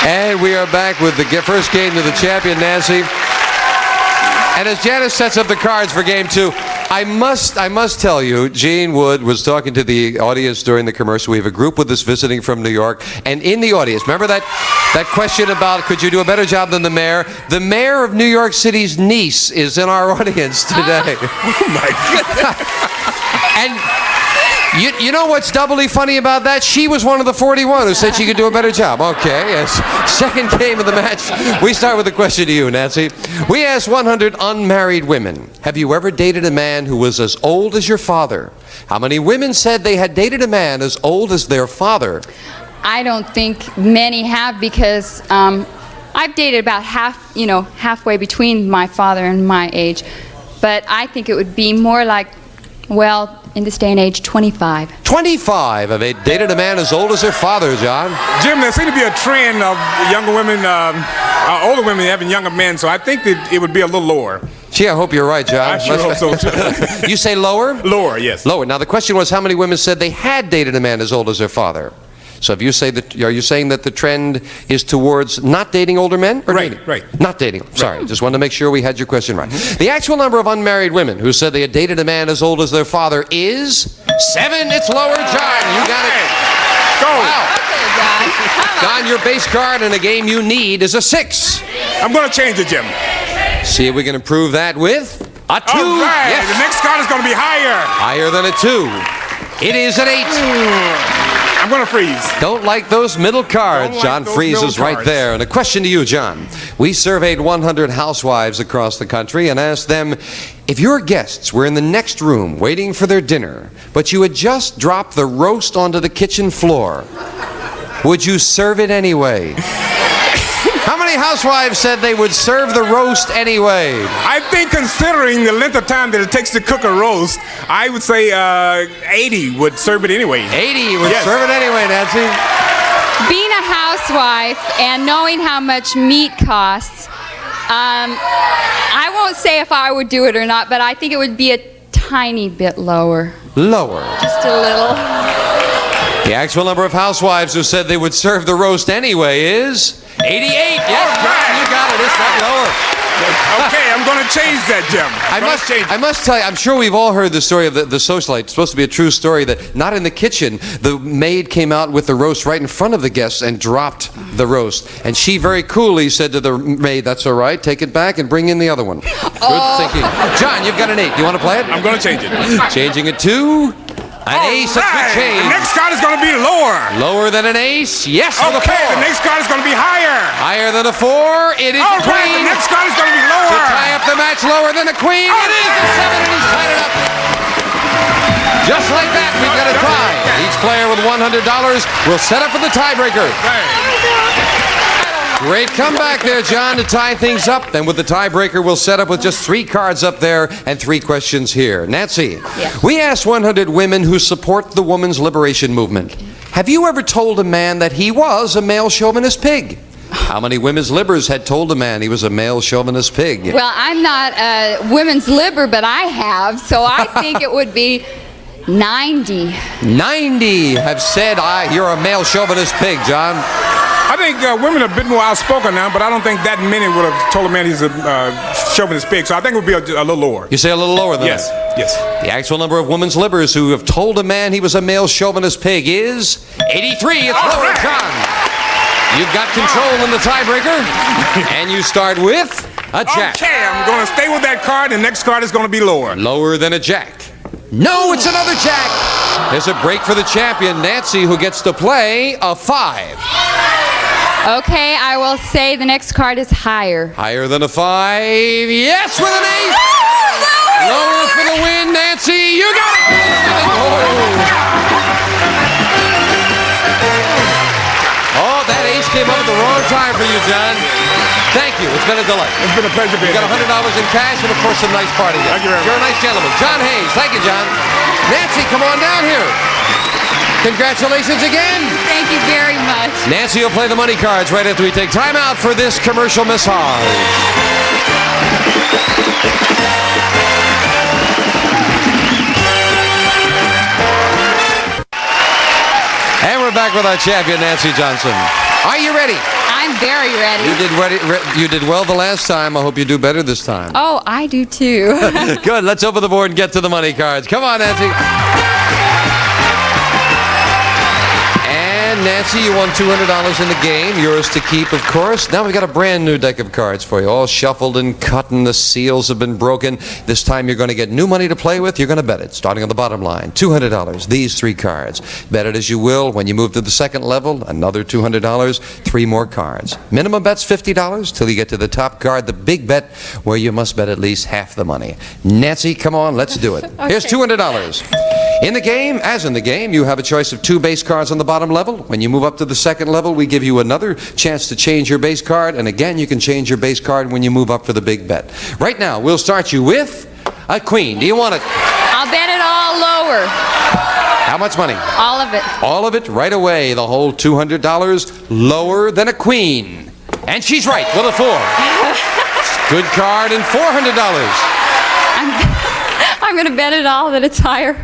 And we are back with the first game to the champion, Nancy. And as Janice sets up the cards for game two, I must tell you, Gene Wood was talking to the audience during the commercial. We have a group with us visiting from New York. And in the audience, remember that question about could you do a better job than the mayor? The mayor of New York City's niece is in our audience today. Oh, my goodness. And you know what's doubly funny about that? She was one of the 41 who said she could do a better job. Okay, yes. Second game of the match. We start with a question to you, Nancy. We asked 100 unmarried women, have you ever dated a man who was as old as your father? How many women said they had dated a man as old as their father? I don't think many have, because I've dated about halfway between my father and my age. But I think it would be more like, well, in this day and age, 25. 25 have dated a man as old as their father, John. Jim, there seems to be a trend of younger women, older women having younger men, so I think that it would be a little lower. Gee, I hope you're right, John. I sure hope so, too. You say lower? Lower, yes. Lower. Now, the question was how many women said they had dated a man as old as their father? So if you say that, are you saying that the trend is towards not dating older men? Or Right, dating? right. Not dating. Sorry, Right. just wanted to make sure we had your question right. The actual number of unmarried women who said they had dated a man as old as their father is 7. It's lower, John. You got it. Go. Wow. Okay, John. John, your base card in a game you need is a 6. I'm going to change it, Jim. See if we can improve that with a 2. All right. Yes. The next card is going to be higher. Higher than a 2. It is an 8. I'm going to freeze. Don't like those middle cards. Don't like John those freezes middle right cards. there. And a question to you, John. We surveyed 100 housewives across the country and asked them, if your guests were in the next room waiting for their dinner, but you had just dropped the roast onto the kitchen floor, would you serve it anyway? How many housewives said they would serve the roast anyway? I think considering the length of time that it takes to cook a roast, I would say 80 would serve it anyway. 80 would Yes. serve it anyway, Nancy. Being a housewife and knowing how much meat costs, I won't say if I would do it or not, but I think it would be a tiny bit lower. Lower. Just a little. The actual number of housewives who said they would serve the roast anyway is 88. Yes, John, you got it. It's not lower. Okay, I'm going to change that, Jim. I must tell you, I'm sure we've all heard the story of the socialite. It's supposed to be a true story that not in the kitchen, the maid came out with the roast right in front of the guests and dropped the roast. And she very coolly said to the maid, that's all right, take it back and bring in the other one. Good thinking. John, you've got an 8. Do you want to play it? I'm going to change it. Changing it to an ace. A good The change. next card is going to be lower. Lower than an ace? Yes, with a 4. Okay, the next card is going to be higher. Higher than a 4. It is All a right, queen. the next card is going to be To lower. tie up the match, lower than a queen. It is a 7, and he's tied it up. Just like that, we've got a tie. Each player with $100 will set up for the tiebreaker. Great comeback there, John, to tie things up. Then with the tiebreaker, we'll set up with just 3 cards up there and 3 questions here. Nancy, Yes. we asked 100 women who support the women's liberation movement, have you ever told a man that he was a male chauvinist pig? How many women's libbers had told a man he was a male chauvinist pig? Well, I'm not a women's libber, but I have, so I think it would be 90. 90 have said, you're a male chauvinist pig, John. I think women are a bit more outspoken now, but I don't think that many would have told a man he's a chauvinist pig, so I think it would be a little lower. You say a little lower than Yes, that? yes. The actual number of women's libbers who have told a man he was a male chauvinist pig is 83. It's All lower, right. John. You've got control in the tiebreaker, and you start with a jack. Okay, I'm going to stay with that card, and the next card is going to be lower. Lower than a jack. No, it's another jack. There's a break for the champion, Nancy, who gets to play a 5. Okay, I will say the next card is higher. Higher than a 5. Yes, with an 8. Lower for the win, Nancy. You got it. Oh, that ace came up at the wrong time for you, John. Thank you. It's been a delight. It's been a pleasure being You got here. $100 in cash and, of course, some nice party gifts. Thank you very much. You're a nice gentleman. John Hayes. Thank you, John. Nancy, come on down here. Congratulations again. Thank you very much. Nancy will play the money cards right after we take time out for this commercial massage. And we're back with our champion, Nancy Johnson. Are you ready? I I'm very ready. You did well the last time. I hope you do better this time. Oh, I do too. Good. Let's open the board and get to the money cards. Come on, Nancy. And Nancy, you won $200 in the game. Yours to keep, of course. Now we've got a brand new deck of cards for you, all shuffled and cut, and the seals have been broken. This time you're going to get new money to play with. You're going to bet it, starting on the bottom line. $200, these 3 cards. Bet it as you will. When you move to the second level, another $200, 3 more cards. Minimum bet's $50 till you get to the top card, the big bet, where you must bet at least half the money. Nancy, come on, let's do it. Here's $200. In the game, as in the game, you have a choice of 2 base cards on the bottom level. When you move up to the second level, we give you another chance to change your base card, and again, you can change your base card when you move up for the big bet. Right now, we'll start you with a queen. Do you want it? I'll bet it all lower. How much money? All of it. All of it right away. The whole $200 lower than a queen. And she's right with a 4. Good card and $400. I'm going to bet it all that it's higher.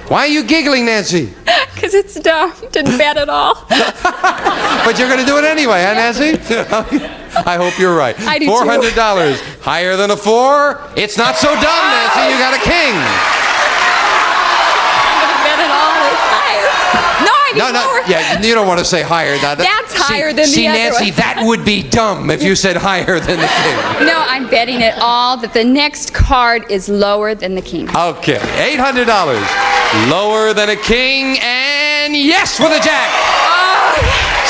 Why are you giggling, Nancy? Because it's dumb to bet it all. But you're going to do it anyway, huh, Nancy? I hope you're right. I do too. $400. Higher than a 4? It's not so dumb, Nancy. You got a king. I'm going to bet it all that it's higher. No, I mean lower. Yeah, you don't want to say higher. Now, That's higher than the other Nancy, one. that would be dumb if you said higher than the king. No, I'm betting it all that the next card is lower than the king. Okay, $800. Lower than a king, and yes, with a jack.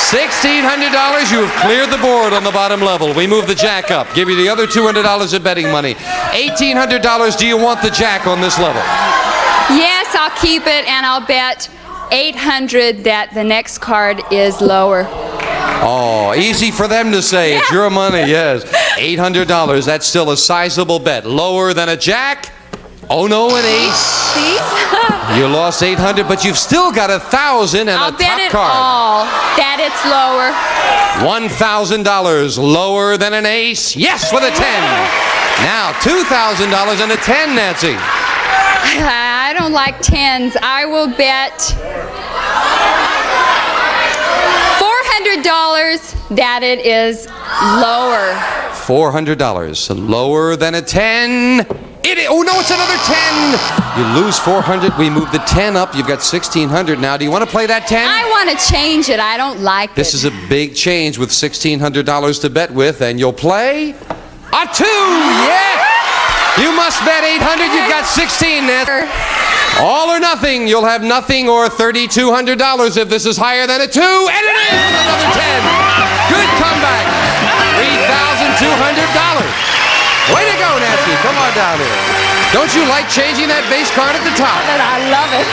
$1,600. You have cleared the board on the bottom level. We move the jack up. Give you the other $200 of betting money. $1,800. Do you want the jack on this level? Yes, I'll keep it, and I'll bet $800 that the next card is lower. Oh, easy for them to say. It's your money, yes. $800. That's still a sizable bet. Lower than a jack? Oh no, an ace. See? You lost $800, but you've still got $1,000 and I'll a bet top it card. all that it's lower. $1,000 lower than an ace. Yes, with a 10. Now $2,000 and a 10, Nancy. I don't like tens. I will bet $400 that it is lower. $400 lower than a 10. Oh no, it's another 10. You lose $400. We move the 10 up. You've got $1,600 now. Do you want to play that 10? I want to change it. I don't like This is a big change with $1,600 to bet with, and you'll play a 2. Yeah. You must bet $800. You've got 16, Nancy. All or nothing. You'll have nothing or $3,200 if this is higher than a 2, and it is another 10. Good comeback. $3,200. Way to go, Nancy. Come on down here. Don't you like changing that base card at the top? I love it.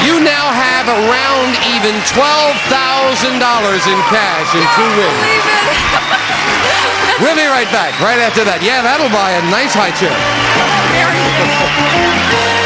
You now have around even $12,000 in cash in 2 wins. We'll be right back, right after that. Yeah, that'll buy a nice high chair. Very good.